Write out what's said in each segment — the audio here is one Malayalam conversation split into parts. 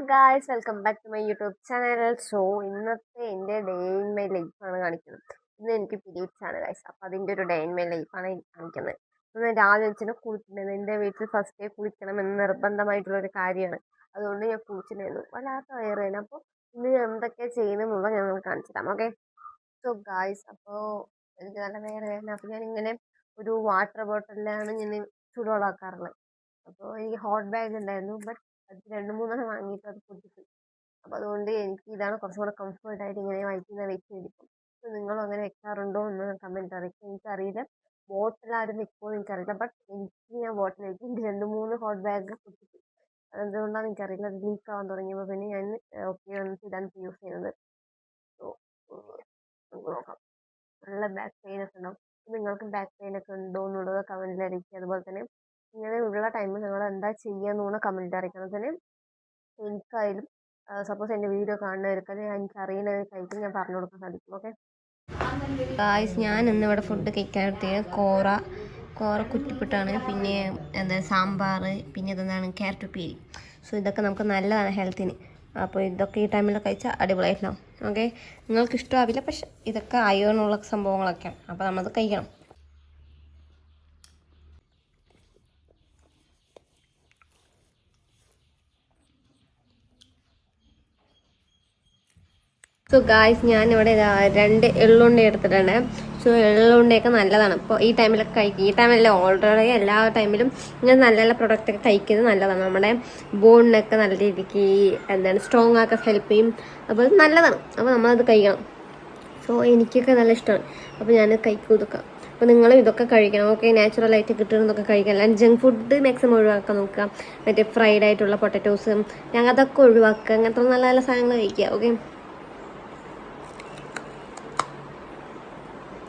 Guys, welcome back to my YouTube channel. So ഇന്നത്തെ എൻ്റെ ഡേ ഇൻ മൈ ലൈഫാണ് കാണിക്കുന്നത്. ഇന്ന് എനിക്ക് പീരീഡ്സ് ആണ് ഗായ്സ്. അപ്പം അതിൻ്റെ ഒരു ഡേ ഇൻ മൈ ലൈഫാണ് കാണിക്കുന്നത്. ഇന്ന് രാവിലെ വെച്ചിട്ട് കുളിക്കുന്നത്, എൻ്റെ വീട്ടിൽ ഫസ്റ്റ് ഡേ കുളിക്കണമെന്ന് നിർബന്ധമായിട്ടുള്ളൊരു കാര്യമാണ്. അതുകൊണ്ട് ഞാൻ കുളിച്ചിട്ടുണ്ടായിരുന്നു. വല്ലാത്ത വയറുവേദന. അപ്പോൾ ഇന്ന് ഞാൻ എന്തൊക്കെ ചെയ്യുന്നതെന്നുള്ള ഞങ്ങൾ കാണിച്ചു തരാം. ഓക്കെ. സോ ഗായ്സ്, അപ്പോൾ എനിക്ക് നല്ല വയറുവേദന. അപ്പോൾ ഞാനിങ്ങനെ ഒരു വാട്ടർ ബോട്ടിലാണ് ഞാൻ ചൂടുവെള്ളമാക്കാറുള്ളത്. അപ്പോൾ എനിക്ക് ഹോട്ട് ബാഗ് ഉണ്ടായിരുന്നു. ബട്ട് അത് 2-3 വാങ്ങിയിട്ട് അത് പൊട്ടിപ്പോയി. അപ്പോൾ അതുകൊണ്ട് എനിക്ക് ഇതാണ് കുറച്ചും കൂടെ കംഫർട്ടായിട്ട് ഇങ്ങനെ വയറ്റിൽ വെച്ചിരിക്കും. അപ്പോൾ നിങ്ങളും അങ്ങനെ വെക്കാറുണ്ടോ എന്ന് കമൻറ്റ് അറിയിക്കും. എനിക്കറിയില്ല ബോട്ടിൽ ആരും വെക്കുമോ എനിക്കറിയില്ല. ബട്ട് ഞാൻ ബോട്ടിൽ വെക്കും. എനിക്ക് 2-3 ഹോട്ട് ബാഗ് പൊട്ടിപ്പോയി. അതെന്തുകൊണ്ടാണെന്ന് എനിക്കറിയില്ല. അത് ലീക്ക് ആവാൻ തുടങ്ങിയപ്പോൾ പിന്നെ ഞാൻ ഓക്കെ വന്നിട്ട് ഇതാണ് യൂസ് ചെയ്യുന്നത്. സോ നമുക്ക് നോക്കാം. നല്ല ബാക്ക് പെയിൻ ഒക്കെ ഉണ്ടാവും. നിങ്ങൾക്ക് ബാക്ക് പെയിൻ ഒക്കെ ഉണ്ടോ എന്നുള്ളത് കമൻറ്റിൽ അറിയിക്കുക. അതുപോലെ തന്നെ ഇങ്ങനെ ഉള്ള ടൈമിൽ നിങ്ങൾ എന്താ ചെയ്യുക എന്നുള്ള കമൻറ്റ് അറിയിക്കണം. തന്നെ എനിക്കായാലും സപ്പോസ് എൻ്റെ വീഡിയോ കാണുന്നവർക്ക് എനിക്ക് അറിയുന്നവർക്കായിരിക്കും ഞാൻ പറഞ്ഞു കൊടുക്കാൻ സാധിക്കും. ഓക്കെ ഗായ്സ്, ഞാൻ ഇന്നിവിടെ ഫുഡ് കഴിക്കാനെടുത്തത് കോറ കുറ്റിപ്പിട്ടാണ്. പിന്നെ എന്താ സാമ്പാർ, പിന്നെ ഇതെന്താണ് ക്യാരറ്റ് ഉപ്പേരി. സോ ഇതൊക്കെ നമുക്ക് നല്ലതാണ് ഹെൽത്തിന്. അപ്പോൾ ഇതൊക്കെ ഈ ടൈമിൽ കഴിച്ചാൽ അടിപൊളിയായിട്ടുണ്ടാവും. ഓക്കെ, നിങ്ങൾക്ക് ഇഷ്ടമാവില്ല, പക്ഷെ ഇതൊക്കെ അയേണുള്ള സംഭവങ്ങളൊക്കെയാണ്. അപ്പോൾ നമ്മളത് കഴിക്കണം. സോ ഗായ്സ്, ഞാനിവിടെ 2 എള്ളുണ്ട എടുത്തിട്ടുണ്ട്. സോ എള്ളുണ്ടയൊക്കെ നല്ലതാണ്. ഇപ്പോൾ ഈ ടൈമിലൊക്കെ കഴിക്കും. ഈ ടൈമിലല്ല, ഓൾറെഡി എല്ലാ ടൈമിലും ഇങ്ങനെ നല്ല നല്ല പ്രൊഡക്റ്റൊക്കെ കഴിക്കുന്നത് നല്ലതാണ്. നമ്മുടെ ബോണിനൊക്കെ നല്ല രീതിക്ക് സ്ട്രോങ് ആക്കാൻ ഹെൽപ്പ് ചെയ്യും. അപ്പോൾ നല്ലതാണ്. അപ്പോൾ നമ്മളത് കഴിക്കണം. സോ എനിക്കൊക്കെ നല്ല ഇഷ്ടമാണ്. അപ്പോൾ ഞാൻ കഴിക്കും ഇതൊക്കെ. അപ്പോൾ നിങ്ങളും ഇതൊക്കെ കഴിക്കണം. ഓക്കെ, നാച്ചുറലായിട്ട് കിട്ടുന്നതൊക്കെ കഴിക്കാം. അല്ലാണ്ട് ജങ്ക് ഫുഡ് മാക്സിമം ഒഴിവാക്കാൻ നോക്കുക. മറ്റേ ഫ്രൈഡ് ആയിട്ടുള്ള പൊട്ടറ്റോസ് ഞങ്ങൾ അതൊക്കെ ഒഴിവാക്കുക. അങ്ങനത്തെ നല്ല നല്ല സാധനങ്ങൾ കഴിക്കുക. ഓക്കെ,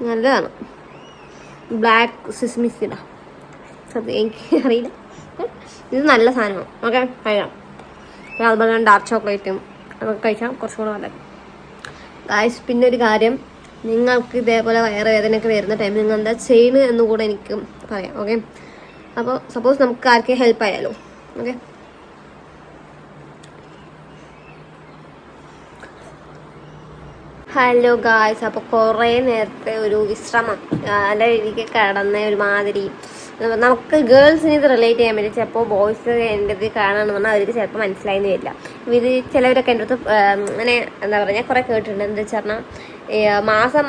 നല്ലതാണ്. ബ്ലാക്ക് സിസ്മി സീഡ, അത് എനിക്ക് അറിയില്ല. ഇത് നല്ല സാധനമാണ്. ഓക്കെ, കഴിക്കണം. അതുപോലെ തന്നെ ഡാർക്ക് ചോക്ലേറ്റും അതൊക്കെ കഴിക്കാം, കുറച്ചും കൂടെ നല്ലത്. ഗായ്സ്, പിന്നെ ഒരു കാര്യം, നിങ്ങൾക്ക് ഇതേപോലെ വയറുവേദനയൊക്കെ വരുന്ന ടൈമിൽ നിങ്ങൾ എന്താ ചെയ്യുന്നത് എന്ന് കൂടെ എനിക്ക് പറയാം. ഓക്കെ, അപ്പോൾ സപ്പോസ് നമുക്ക് ആർക്കും ഹെൽപ്പ് ആയാലോ. ഓക്കെ, ഹലോ ഗായ്സ്, അപ്പോൾ കുറേ നേരത്തെ ഒരു വിശ്രമം നല്ല രീതിക്ക് കിടന്ന ഒരുമാതിരി നമുക്ക് ഗേൾസിന് ഇത് റിലേറ്റ് ചെയ്യാൻ പറ്റും. ചിലപ്പോൾ ബോയ്സ് എൻ്റെ ഇത് കാണാമെന്ന് പറഞ്ഞാൽ അവർക്ക് ചിലപ്പോൾ മനസ്സിലായെന്ന് വരില്ല. ഇത് ചിലവരൊക്കെ എൻ്റെ അടുത്ത് അങ്ങനെ എന്താ പറയുക, ഞാൻ കുറേ കേട്ടിട്ടുണ്ട്. എന്താ വെച്ച് പറഞ്ഞാൽ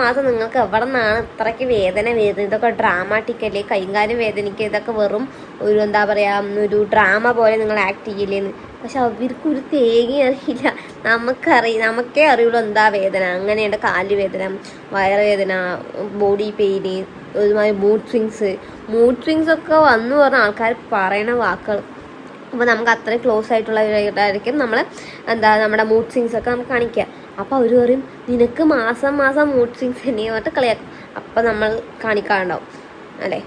മാസം നിങ്ങൾക്ക് എവിടെ നിന്നാണ് ഇത്രയ്ക്ക് വേദന വരുന്നത്, ഇതൊക്കെ ഡ്രാമാറ്റിക്കല്ലേ, കൈകാര്യം വേദനിക്കുക, ഇതൊക്കെ വെറും ഒരു എന്താ പറയുക ഒരു ഡ്രാമ പോലെ നിങ്ങൾ ആക്ട് ചെയ്യില്ലേന്ന്. പക്ഷെ അവർക്ക് ഒരു തേങ്ങ അറിയില്ല. നമുക്കേ അറിയുള്ളൂ എന്താ വേദന. അങ്ങനെയുണ്ട് കാല് വേദന, വയറുവേദന, ബോഡി പെയിന്, ഒരുമാതിരി മൂഡ് സ്വിങ്സ് ഒക്കെ വന്നു പറഞ്ഞ ആൾക്കാർ പറയണ വാക്കുകൾ. അപ്പോൾ നമുക്ക് അത്രയും ക്ലോസ് ആയിട്ടുള്ളവരായിരിക്കും നമ്മുടെ മൂഡ് സ്വിങ്സ് ഒക്കെ നമുക്ക് കാണിക്കുക. അപ്പോൾ അവർ പറയും നിനക്ക് മാസം മൂഡ് സ്വിങ്സ് തന്നെയാണ് പറഞ്ഞിട്ട് കളിയാക്കും. അപ്പം നമ്മൾ കാണിക്കാറുണ്ടാവും അല്ലേ.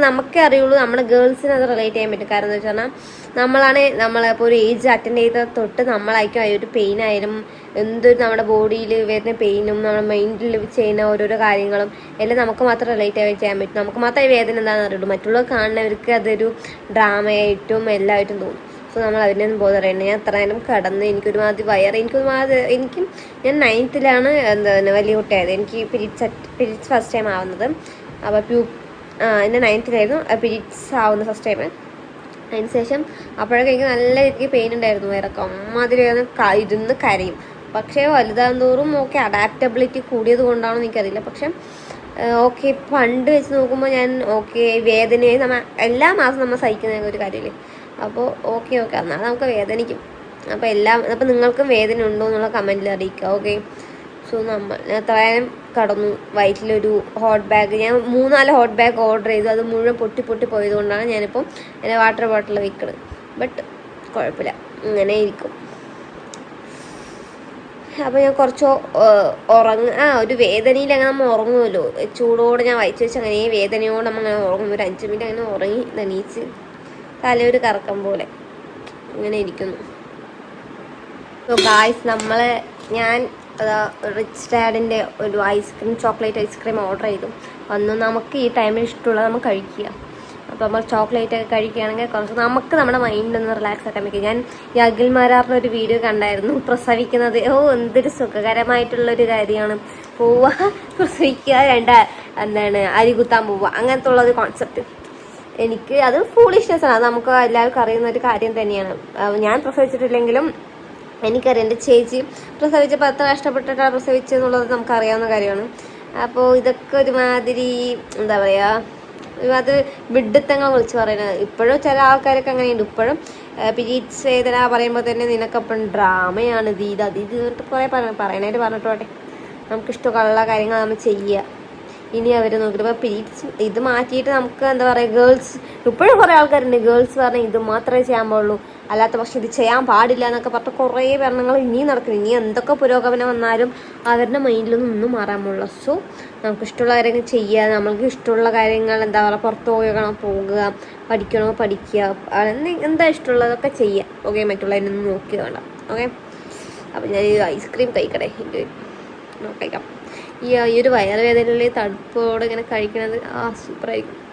നമുക്കേ അറിയുള്ളൂ. നമ്മുടെ ഗേൾസിന് അത് റിലേറ്റ് ചെയ്യാൻ പറ്റും. കാരണം എന്താ വെച്ച് പറഞ്ഞാൽ നമ്മളിപ്പോൾ ഒരു ഏജ് അറ്റൻഡ് ചെയ്ത തൊട്ട് നമ്മളായിരിക്കും ആ ഒരു പെയിൻ ആയാലും എന്തൊരു നമ്മുടെ ബോഡിയിൽ വരുന്ന പെയിനും നമ്മുടെ മൈൻഡിൽ ചെയ്യുന്ന ഓരോരോ കാര്യങ്ങളും എല്ലാം നമുക്ക് മാത്രം റിലേറ്റ് ചെയ്യാൻ പറ്റും. നമുക്ക് മാത്രമേ വേദന എന്താണെന്ന് അറിയുള്ളൂ. മറ്റുള്ളവർ കാണുന്നവർക്ക് അതൊരു ഡ്രാമയായിട്ടും എല്ലായിട്ടും തോന്നും. സോ നമ്മൾ അതിനൊന്നും ബോധറിയണ്ട. ഞാൻ അത്ര നേരം കിടന്ന് ഞാൻ 9th-ലാണ് വലിയ കുട്ടിയായത്. എനിക്ക് പീരീഡ്സ് ഫസ്റ്റ് ടൈം ആവുന്നത്. അപ്പോൾ എൻ്റെ 9th-ലായിരുന്നു പീരീഡ്സ് ആവുന്ന ഫസ്റ്റ് ടൈം. അതിന് ശേഷം അപ്പോഴൊക്കെ എനിക്ക് നല്ല രീതിക്ക് പെയിൻ ഉണ്ടായിരുന്നു. വേറൊക്കെ അമ്മാതിരി ഇരുന്ന് കരയും. പക്ഷേ വലുതാകും തോറും ഓക്കെ അഡാപ്റ്റബിലിറ്റി കൂടിയത് കൊണ്ടാണോ എനിക്കറിയില്ല. പക്ഷെ ഓക്കെ, പണ്ട് വെച്ച് നോക്കുമ്പോൾ ഞാൻ ഓക്കെ വേദനയെ എല്ലാ മാസം നമ്മൾ സഹിക്കുന്ന ഒരു കാര്യമില്ലേ. അപ്പോൾ ഓക്കെ എന്നാൽ നമുക്ക് വേദനിക്കും. അപ്പോൾ നിങ്ങൾക്കും വേദന ഉണ്ടോ എന്നുള്ള കമൻറ്റിൽ അറിയിക്കുക. ഓക്കെ, സോ ഞാൻ എത്രയും കടന്നു. വയറ്റിലൊരു ഹോട്ട് ബാഗ്, ഞാൻ 3-4 ഹോട്ട് ബാഗ് ഓർഡർ ചെയ്തു. അത് മുഴുവൻ പൊട്ടി പോയത് കൊണ്ടാണ് ഞാനിപ്പോൾ എൻ്റെ വാട്ടർ ബോട്ടിൽ വെക്കുന്നത്. ബട്ട് കുഴപ്പമില്ല, ഇങ്ങനെ ഇരിക്കും. അപ്പോൾ ഞാൻ കുറച്ച് ഒരു വേദനയിൽ അങ്ങനെ നമ്മൾ ഉറങ്ങുമല്ലോ. ചൂടോടെ ഞാൻ വയറ്റ് വെച്ച് അങ്ങനെ വേദനയോടെ നമ്മൾ അങ്ങനെ ഉറങ്ങും. ഒരു 5 മിനിറ്റ് അങ്ങനെ ഉറങ്ങി എണീച്ച് തലയൊരു കറക്കം പോലെ ഇങ്ങനെ ഇരിക്കുന്നു. സോ ഗായ്സ്, ഞാൻ റിച്ച് ഡാഡിൻ്റെ ഒരു ചോക്ലേറ്റ് ഐസ്ക്രീം ഓർഡർ ചെയ്തു വന്നു. നമുക്ക് ഈ ടൈമിൽ ഇഷ്ടമുള്ളത് നമുക്ക് കഴിക്കുക. അപ്പോൾ നമ്മൾ ചോക്ലേറ്റ് ഒക്കെ കഴിക്കുകയാണെങ്കിൽ കുറച്ച് നമുക്ക് നമ്മുടെ മൈൻഡൊന്ന് റിലാക്സ് ആക്കാൻ പറ്റും. ഞാൻ ഈ അഖിൽ മാരാറിൻ്റെ ഒരു വീഡിയോ കണ്ടായിരുന്നു, പ്രസവിക്കുന്നത്. എന്തൊരു സുഖകരമായിട്ടുള്ളൊരു കാര്യമാണ്. പോവുക, പ്രസവിക്കുക, അരി കുത്താൻ പോവുക, അങ്ങനത്തെ ഉള്ളൊരു കോൺസെപ്റ്റ്. എനിക്ക് അത് ഫൂളിഷ്നെസ്സാണ്. അത് നമുക്ക് എല്ലാവർക്കും അറിയുന്ന ഒരു കാര്യം തന്നെയാണ്. ഞാൻ പ്രസവിച്ചിട്ടില്ലെങ്കിലും എനിക്കറിയാം, എൻ്റെ ചേച്ചി പ്രസവിച്ചപ്പോൾ എത്ര കഷ്ടപ്പെട്ടിട്ടാണ് പ്രസവിച്ചെന്നുള്ളത് നമുക്കറിയാവുന്ന കാര്യമാണ്. അപ്പോൾ ഇതൊക്കെ ഒരുമാതിരി എന്താ പറയുക, അത് വിഡിത്തങ്ങൾ വിളിച്ച് പറയുന്നത്. ഇപ്പോഴും ചില ആൾക്കാരൊക്കെ അങ്ങനെയുണ്ട്. ഇപ്പോഴും പീരീഡ്സ് വേദന പറയുമ്പോൾ തന്നെ നിനക്കപ്പം ഡ്രാമയാണ് ഇത് കുറേ പറയണായിട്ട് പറഞ്ഞിട്ടോട്ടെ. നമുക്കിഷ്ടമുള്ള കാര്യങ്ങൾ നമ്മൾ ചെയ്യുക. ഇനി അവർ നോക്കിയിട്ട് ഇപ്പോൾ പീരീഡ്സ് ഇത് മാറ്റിയിട്ട് നമുക്ക് എന്താ പറയുക, ഗേൾസ് ഇപ്പോഴും കുറേ ആൾക്കാരുണ്ട് ഗേൾസ് പറഞ്ഞാൽ ഇത് മാത്രമേ ചെയ്യാൻ പാടുള്ളൂ, അല്ലാത്ത പക്ഷെ ഇത് ചെയ്യാൻ പാടില്ല എന്നൊക്കെ പറഞ്ഞിട്ട് കുറേ ഭരണങ്ങൾ ഇനിയും നടക്കുന്നു. ഇനി എന്തൊക്കെ പുരോഗമനം വന്നാലും അവരുടെ മൈൻഡിലൊന്നും ഒന്നും മാറാൻ പാടില്ല. സോ നമുക്ക് ഇഷ്ടമുള്ള കാര്യങ്ങൾ ചെയ്യുക, നമ്മൾക്ക് ഇഷ്ടമുള്ള കാര്യങ്ങൾ എന്താ പറയുക, പുറത്ത് പോകുക, പഠിക്കണോ പഠിക്കുക, എന്താ ഇഷ്ടമുള്ളതൊക്കെ ചെയ്യുക. ഓക്കെ, മറ്റുള്ളതിനൊന്നും നോക്കി വേണ്ട. ഓക്കെ, അപ്പം ഞാൻ ഐസ്ക്രീം കഴിക്കട്ടെ, കഴിക്കാം. ഈ ഒരു വയറുവേദനയിൽ തണുപ്പോടെ ഇങ്ങനെ കഴിക്കണത് സൂപ്പറായിരിക്കും.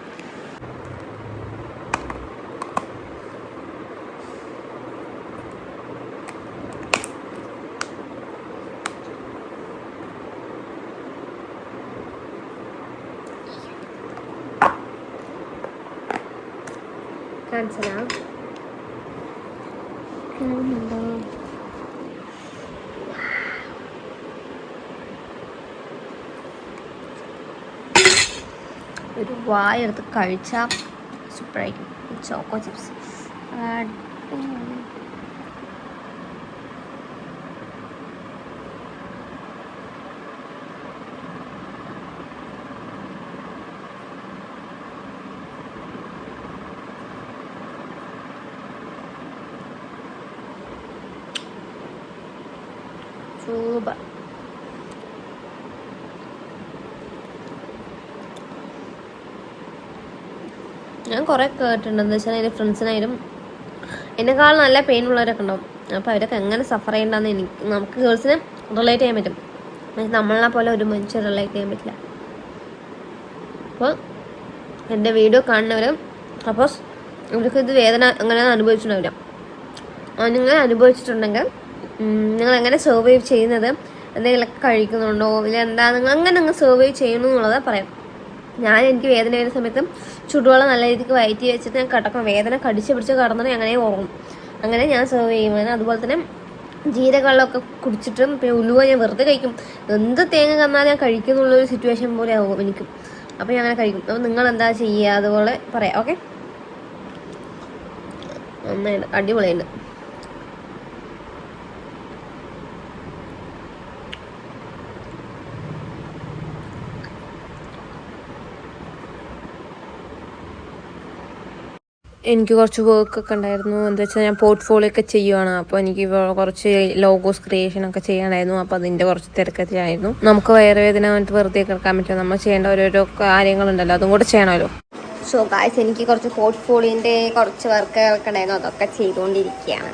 കാണിച്ചതാ കാണുന്നുണ്ടോ? ഒരു വായ എടുത്ത് കഴിച്ചാൽ സൂപ്പറായിരിക്കും. Choco chips super. ഞാൻ കുറേ കേട്ടിട്ടുണ്ട്, എന്താ വെച്ചാൽ എൻ്റെ ഫ്രണ്ട്സിനായാലും എന്നെക്കാളും നല്ല പെയിൻ ഉള്ളവരൊക്കെ ഉണ്ടാവും. അപ്പോൾ അവരൊക്കെ എങ്ങനെ സഫർ ചെയ്യണ്ടെന്ന് നമുക്ക് ഗേൾസിന് റിലേറ്റ് ചെയ്യാൻ പറ്റും. നമ്മളെ പോലെ ഒരു മനുഷ്യർ റിലേറ്റ് ചെയ്യാൻ പറ്റില്ല. അപ്പോൾ എൻ്റെ വീഡിയോ കാണുന്നവർ സപ്പോസ് അവർക്ക് ഇത് വേദന അങ്ങനെ അനുഭവിച്ചിട്ടുണ്ടാവില്ല. നിങ്ങൾ അനുഭവിച്ചിട്ടുണ്ടെങ്കിൽ നിങ്ങൾ എങ്ങനെ സർവൈവ് ചെയ്യുന്നത്, എന്തെങ്കിലുമൊക്കെ കഴിക്കുന്നുണ്ടോ, ഇല്ല എന്താ നിങ്ങൾ അങ്ങനെ സർവൈവ് ചെയ്യണം എന്നുള്ളത് പറയാം. എനിക്ക് വേദന വരുന്ന സമയത്ത് ചുടുവെള്ളം നല്ല രീതിക്ക് വയറ്റി വെച്ചിട്ട് ഞാൻ കിടക്കണം. വേദന കടിച്ച് പിടിച്ച് കിടന്നിട്ട് അങ്ങനെ ഉറങ്ങും. അങ്ങനെ ഞാൻ സർവ് ചെയ്യുന്നത്. അതുപോലെ തന്നെ ജീരകവെള്ളമൊക്കെ കുടിച്ചിട്ടും പിന്നെ ഉലുവ ഞാൻ വെറുതെ കഴിക്കും. എന്ത് തേങ്ങ കന്നാൽ ഞാൻ കഴിക്കുന്നുള്ളൊരു സിറ്റുവേഷൻ പോലെ ആവും എനിക്ക്. അപ്പോൾ ഞാൻ അങ്ങനെ കഴിക്കും. അപ്പോൾ നിങ്ങൾ എന്താ ചെയ്യുക അതുപോലെ പറയാം. ഓക്കെ, നന്നായിട്ട് അടിപൊളിയുണ്ട്. എനിക്ക് കുറച്ച് വർക്കൊക്കെ ഉണ്ടായിരുന്നു. എന്താ വെച്ചാൽ ഞാൻ പോർട്ട്ഫോളിയോ ഒക്കെ ചെയ്യുവാണ്. അപ്പോൾ എനിക്ക് കുറച്ച് ലോഗോസ് ക്രിയേഷനൊക്കെ ചെയ്യാനായിരുന്നു. അപ്പോൾ അതിൻ്റെ കുറച്ച് തിരക്കത്തിലായിരുന്നു. നമുക്ക് വയറുവേദന വന്നിട്ട് വെറുതെ കിടക്കാൻ പറ്റില്ല. നമ്മൾ ചെയ്യേണ്ട ഓരോരോ കാര്യങ്ങളുണ്ടല്ലോ, അതും കൂടെ ചെയ്യണമല്ലോ. സോ ഗായ്സ്, എനിക്ക് കുറച്ച് പോർട്ട്ഫോളിയോൻ്റെ കുറച്ച് വർക്കുകളൊക്കെ ഉണ്ടായിരുന്നു. അതൊക്കെ ചെയ്തുകൊണ്ടിരിക്കുകയാണ്.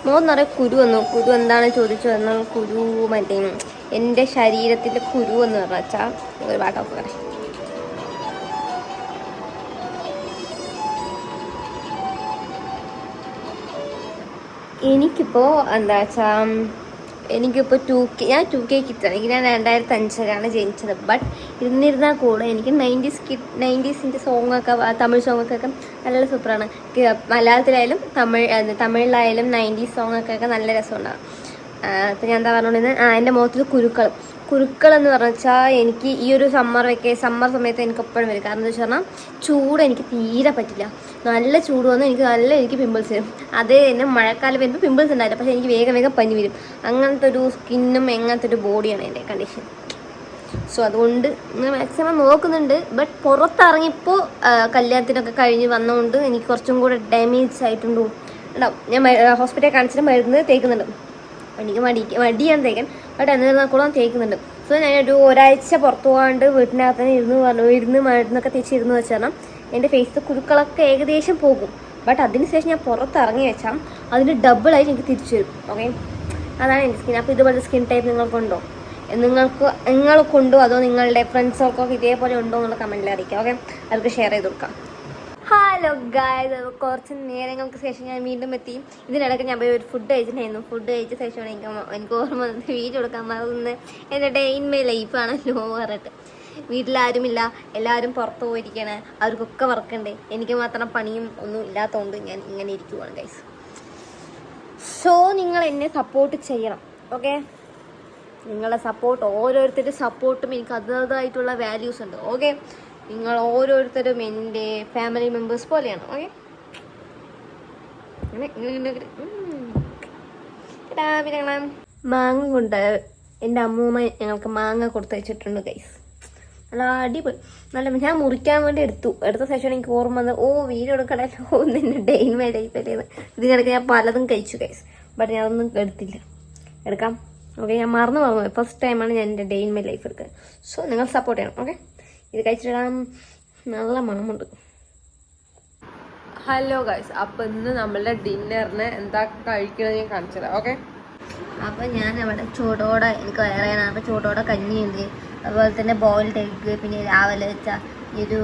മുഖം നിറയെ കുരു വന്നു. കുരു എന്താണ് ചോദിച്ചു വന്നാൽ കുരു മറ്റേ എൻ്റെ ശരീരത്തിൻ്റെ കുരു എന്ന് പറഞ്ഞാൽ വെച്ചാൽ ഒരു പാട്ടൊക്കെ പറയാം. എനിക്കിപ്പോൾ എന്താ വെച്ചാൽ എനിക്കിപ്പോൾ ഞാൻ 2K കിറ്റാണ്. എനിക്ക് ഞാൻ 2005 ജനിച്ചത്. ബട്ട് ഇരുന്നിരുന്നാൽ കൂടെ എനിക്ക് 90s സോങ്ങൊക്കെ, തമിഴ് സോങ്ങൊക്കെ നല്ല സൂപ്പറാണ്. മലയാളത്തിലായാലും തമിഴിലായാലും 90s സോങ്ങൊക്കെ നല്ല രസമുണ്ടാകും. അപ്പോൾ ഞാൻ എന്താ പറഞ്ഞുകൊണ്ടിരുന്നത്, എൻ്റെ മുഖത്തിൽ കുരുക്കൾ എന്ന് പറഞ്ഞാൽ എനിക്ക് ഈ ഒരു സമ്മർ സമയത്ത് എനിക്ക് എപ്പോഴും വരും. കാരണം എന്താ വെച്ച് പറഞ്ഞാൽ ചൂട് എനിക്ക് തീരെ പറ്റില്ല. നല്ല ചൂട് വന്നാൽ എനിക്ക് പിമ്പിൾസ് വരും. അതേ തന്നെ മഴക്കാലം വരുമ്പോൾ പിമ്പിൾസ് ഉണ്ടായില്ല, പക്ഷേ എനിക്ക് വേഗം പനി വരും. അങ്ങനത്തെ ഒരു സ്കിന്നും അങ്ങനത്തെ ഒരു ബോഡിയാണ് എൻ്റെ കണ്ടീഷൻ. സോ അതുകൊണ്ട് ഞാൻ മാക്സിമം നോക്കുന്നുണ്ട്. ബട്ട് പുറത്തിറങ്ങിയപ്പോൾ കല്യാണത്തിനൊക്കെ കഴിഞ്ഞ് വന്നതുകൊണ്ട് എനിക്ക് കുറച്ചും കൂടെ ഡാമേജ് ആയിട്ടുണ്ടാവും. ഞാൻ ഹോസ്പിറ്റലിൽ കാണിച്ചിട്ട് മരുന്ന് തേക്കുന്നുണ്ട്. എനിക്ക് മടിയാണ് തേക്കാൻ. ബട്ട് എന്നിരുന്നാൽ കൂടെ തേക്കുന്നുണ്ട്. സോ ഞാനൊരു ഒരാഴ്ച പുറത്തു പോകാണ്ട് വീട്ടിനകത്ത് തന്നെ ഇരുന്ന് മരുന്നൊക്കെ തേച്ചിരുന്നു വെച്ചാൽ എൻ്റെ ഫേസിൽ കുരുക്കളൊക്കെ ഏകദേശം പോകും. ബട്ട് അതിനുശേഷം ഞാൻ പുറത്തിറങ്ങി വെച്ചാൽ അതിന് ഡബിളായിട്ട് എനിക്ക് തിരിച്ചു വരും. ഓക്കെ, അതാണ് എൻ്റെ സ്കിൻ. അപ്പോൾ ഇതുപോലത്തെ സ്കിൻ ടൈപ്പ് നിങ്ങൾക്കുണ്ടോ? നിങ്ങൾക്കുണ്ടോ അതോ നിങ്ങളുടെ ഫ്രണ്ട്സൊക്കെ ഇതേപോലെ ഉണ്ടോ എന്നുള്ള കമൻറ്റിൽ അറിയിക്കാം. ഓക്കെ, അവർക്ക് ഷെയർ ചെയ്ത് കൊടുക്കാം. ഹലോ ഗായ്സ്, കുറച്ച് നേരങ്ങൾക്ക് ശേഷം ഞാൻ വീണ്ടും എത്തി. ഇതിനിടയ്ക്ക് ഞാൻ പോയി ഒരു ഫുഡ് കഴിച്ചിട്ടുണ്ടായിരുന്നു. ഫുഡ് കഴിച്ച ശേഷമാണ് എനിക്ക് ഓർമ്മ വന്നത് വീഡിയോ കൊടുക്കാൻ മറന്ന്. എൻ്റെ ഡേ ഇൻ മൈ ലൈഫാണല്ലോ പറഞ്ഞിട്ട്. വീട്ടിലാരുമില്ല, എല്ലാവരും പുറത്ത് പോയിരിക്കുകയാണ്. അവർക്കൊക്കെ വർക്കുണ്ട്, എനിക്ക് മാത്രം പണിയും ഒന്നും ഇല്ലാത്തതുകൊണ്ട് ഞാൻ ഇങ്ങനെ ഇരിക്കുവാണ് ഗൈസ്. സോ നിങ്ങൾ എന്നെ സപ്പോർട്ട് ചെയ്യണം. ഓക്കെ, നിങ്ങളുടെ സപ്പോർട്ട്, ഓരോരുത്തരുടെ സപ്പോർട്ടും എനിക്ക് അതേതായിട്ടുള്ള വാല്യൂസ് ഉണ്ട്. ഓക്കെ, നിങ്ങൾ ഓരോരുത്തരും എൻ്റെ ഫാമിലി മെമ്പേഴ്സ് പോലെയാണ്. ഓക്കെ, മാങ്ങ കൊണ്ട് എൻ്റെ അമ്മൂമ്മ ഞങ്ങൾക്ക് മാങ്ങ കൊടുത്തയച്ചിട്ടുണ്ട് ഗൈസ്. നല്ല അടിപൊളി, നല്ല. ഞാൻ മുറിക്കാൻ വേണ്ടി എടുത്ത ശേഷമാണ് എനിക്ക് ഓർമ്മ വന്നത്, വീഡിയോ എടുക്കണല്ലോ നിന്റെ ഡേ ഇൻ മൈ ലൈഫ് അല്ലേ. ഇതിനിടയ്ക്ക് ഞാൻ പലതും കഴിച്ചു ഗൈസ്, ബട്ട് ഞാനൊന്നും എടുക്കാം. ഓക്കെ, ഞാൻ മറന്നു ഫസ്റ്റ് ടൈമാണ് ഞാൻ എൻ്റെ ഡേ ഇൻ മൈ ലൈഫ് എടുക്കുന്നത്. സോ നിങ്ങൾ സപ്പോർട്ട് ചെയ്യണം. ഓക്കെ, ഇത് കഴിച്ചിടാൻ നല്ല മണമുണ്ട്. ഹലോ ഗൈസ്, അപ്പം ഇന്ന് നമ്മളുടെ ഡിന്നറിന് എന്താ കഴിക്കുന്നത് ഞാൻ കാണിച്ചു തരാം. ഓക്കെ, അപ്പം ഞാൻ അവിടെ ചൂടോടെ, എനിക്ക് വയറാണ്, അപ്പം ചൂടോടെ കഞ്ഞിയുണ്ട്, അതുപോലെ തന്നെ ബോയിൽഡ് എഗ്ഗ്, പിന്നെ രാവിലെ വെച്ച ഒരു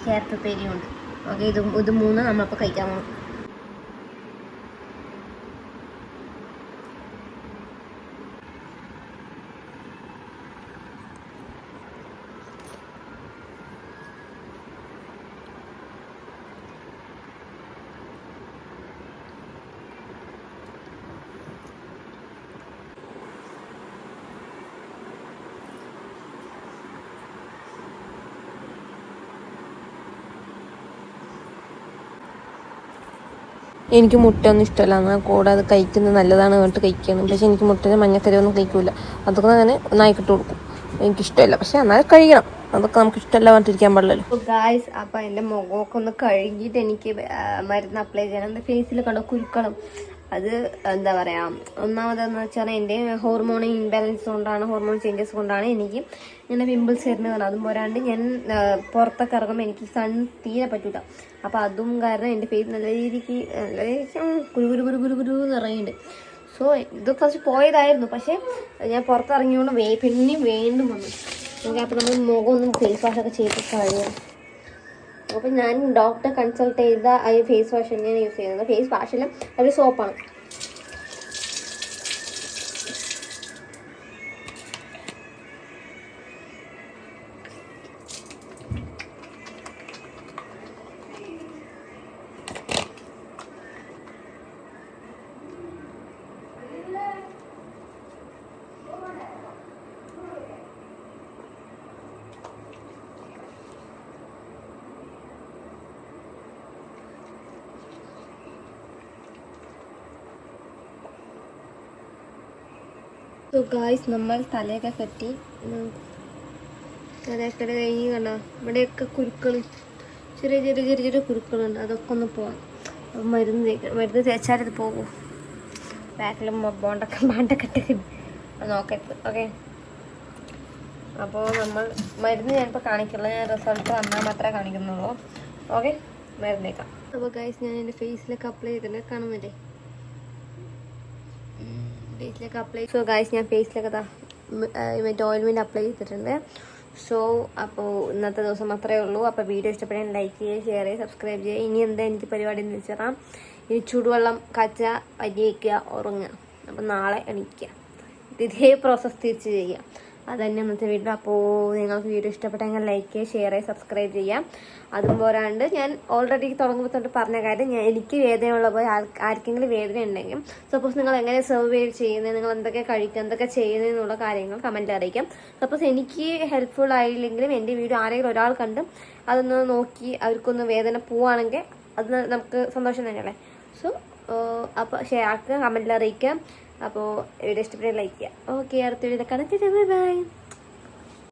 ക്യാരറ്റ് ഉപ്പേരിയും ഉണ്ട്. ഓക്കെ, ഇത് മൂന്ന് നമ്മളിപ്പോൾ കഴിക്കാൻ പോകും. എനിക്ക് മുട്ടയൊന്നും ഇഷ്ടമല്ല, എന്നാൽ കൂടെ അത് കഴിക്കുന്നത് നല്ലതാണ് പറഞ്ഞിട്ട് കഴിക്കണം. പക്ഷെ എനിക്ക് മുട്ടയുടെ മഞ്ഞക്കറി ഒന്നും കഴിക്കില്ല, അതൊക്കെ അങ്ങനെ നായിക്കിട്ട് കൊടുക്കും. എനിക്കിഷ്ടമല്ല, പക്ഷെ എന്നാൽ കഴിക്കണം. അതൊക്കെ നമുക്ക് ഇഷ്ടമല്ല പറഞ്ഞിട്ടിരിക്കാൻ പാടില്ലല്ലോ. ഗായ്സ്, അപ്പം എൻ്റെ മുഖമൊക്കെ ഒന്ന് കഴുകിയിട്ട് എനിക്ക് മരുന്ന് അപ്ലൈ ചെയ്യണം. എൻ്റെ ഫേസിൽ കണ്ട കുരുക്കളും, അത് എന്താ പറയുക, ഒന്നാമതെന്ന് വെച്ചാൽ എൻ്റെ ഹോർമോൺ ഇൻബാലൻസ് കൊണ്ടാണ്, ഹോർമോൺ ചേഞ്ചസ് കൊണ്ടാണ് എനിക്ക് ഇങ്ങനെ പിമ്പിൾസ് വരുന്നത്. അതും പോരാണ്ട് ഞാൻ പുറത്തൊക്കെ ഇറങ്ങുമ്പോൾ എനിക്ക് സൺ തീരെ പറ്റൂല. അപ്പോൾ അതും കാരണം എൻ്റെ ഫേസ് നല്ല രീതിക്ക് കുരു നിറയുന്നുണ്ട്. സോ ഇത് ഫസ്റ്റ് പോയതായിരുന്നു, പക്ഷേ ഞാൻ പുറത്തിറങ്ങിയോണ്ട് പിന്നെയും വീണ്ടും വന്നു. അപ്പോൾ നമ്മൾ മുഖമൊന്നും ഫേസ് വാഷൊക്കെ ചെയ്ത് കഴിയും. അപ്പം ഞാൻ ഡോക്ടറെ കൺസൾട്ട് ചെയ്ത ആ ഫേസ് വാഷ് തന്നെയാണ് യൂസ് ചെയ്യുന്നത്. ഫേസ് വാഷിൽ ഒരു സോപ്പാണ്. സോ ഗായ്സ്, നമ്മൾ തലയൊക്കെ കെട്ടി, തലയൊക്കെ കഴിഞ്ഞ് കണ്ടോ, ഇവിടെയൊക്കെ കുരുക്കൾ, ചെറിയ ചെറിയ ചെറിയ ചെറിയ കുരുക്കളുണ്ട്. അതൊക്കെ ഒന്ന് പോകാം. മരുന്ന് തേച്ചാൽ ഇത് പോകും. ബാക്കിലും ബാണ്ടൊക്കെ നോക്കരുത്. ഓക്കെ, അപ്പോൾ നമ്മൾ മരുന്ന് ഞാനിപ്പോൾ കാണിക്കില്ല, ഞാൻ റിസൾട്ട് വന്നാൽ മാത്രമേ കാണിക്കുന്നുള്ളൂ. ഓക്കെ, മരുന്നേക്കാം. അപ്പോൾ ഗായ്സ്, ഞാൻ എൻ്റെ ഫേസിലൊക്കെ അപ്ലൈ ചെയ്തിട്ടുണ്ട്, കാണുന്നില്ലേ ഫേസിലൊക്കെ അപ്ലൈ. സോ ഗായ്സ്, ഞാൻ ഫേസിലൊക്കെ മറ്റേ ഓയിൽമെൻറ്റ് അപ്ലൈ ചെയ്തിട്ടുണ്ട്. സോ അപ്പോൾ ഇന്നത്തെ ദിവസം അത്രയേ ഉള്ളൂ. അപ്പോൾ വീഡിയോ ഇഷ്ടപ്പെടാൻ ലൈക്ക് ചെയ്യുക, ഷെയർ ചെയ്യുക, സബ്സ്ക്രൈബ് ചെയ്യുക. ഇനി എന്താ എനിക്ക് പരിപാടി എന്ന് വെച്ചാൽ, ഇനി ചൂടുവെള്ളം കാച്ചുക, അരി വയ്ക്കുക, ഉറങ്ങുക. അപ്പം നാളെ എണീക്കുക, ഇതേ പ്രോസസ്സ് തിരിച്ച് ചെയ്യുക. അതന്നെ ഇന്നത്തെ വീഡിയോ. അപ്പോൾ നിങ്ങൾക്ക് വീഡിയോ ഇഷ്ടപ്പെട്ടെങ്കിൽ ലൈക്ക് ചെയ്യുക, ഷെയർ ചെയ്യുക, സബ്സ്ക്രൈബ് ചെയ്യാം. അതും പോരാണ്ട് ഞാൻ ഓൾറെഡി തുടങ്ങുമ്പോൾ തൊട്ട് പറഞ്ഞ കാര്യം, എനിക്ക് വേദനയുള്ള പോലെ ആർക്കെങ്കിലും വേദന ഉണ്ടെങ്കിൽ, സപ്പോസ് നിങ്ങൾ എങ്ങനെ സർവൈവ് ചെയ്യുന്നത്, നിങ്ങൾ എന്തൊക്കെ കഴിക്കുക, എന്തൊക്കെ ചെയ്യുന്നത് എന്നുള്ള കാര്യങ്ങൾ കമൻറ്റിൽ അറിയിക്കാം. സപ്പോസ് എനിക്ക് ഹെൽപ്ഫുൾ ആയില്ലെങ്കിലും എൻ്റെ വീഡിയോ ആരെങ്കിലും ഒരാൾ കണ്ടും അതൊന്ന് നോക്കി അവർക്കൊന്ന് വേദന പോവുകയാണെങ്കിൽ അത് നമുക്ക് സന്തോഷം തന്നെയല്ലേ. സോ അപ്പോൾ ഷെയർ ആക്കുക, കമൻറ്റിൽ അറിയിക്കാം. അപ്പോൾ വീഡിയോ ഇഷ്ടപ്പെട്ട ലൈക്ക് ചെയ്യുക. ഓക്കെ, അടുത്ത വീഡിയോ കാണാം. Bye bye.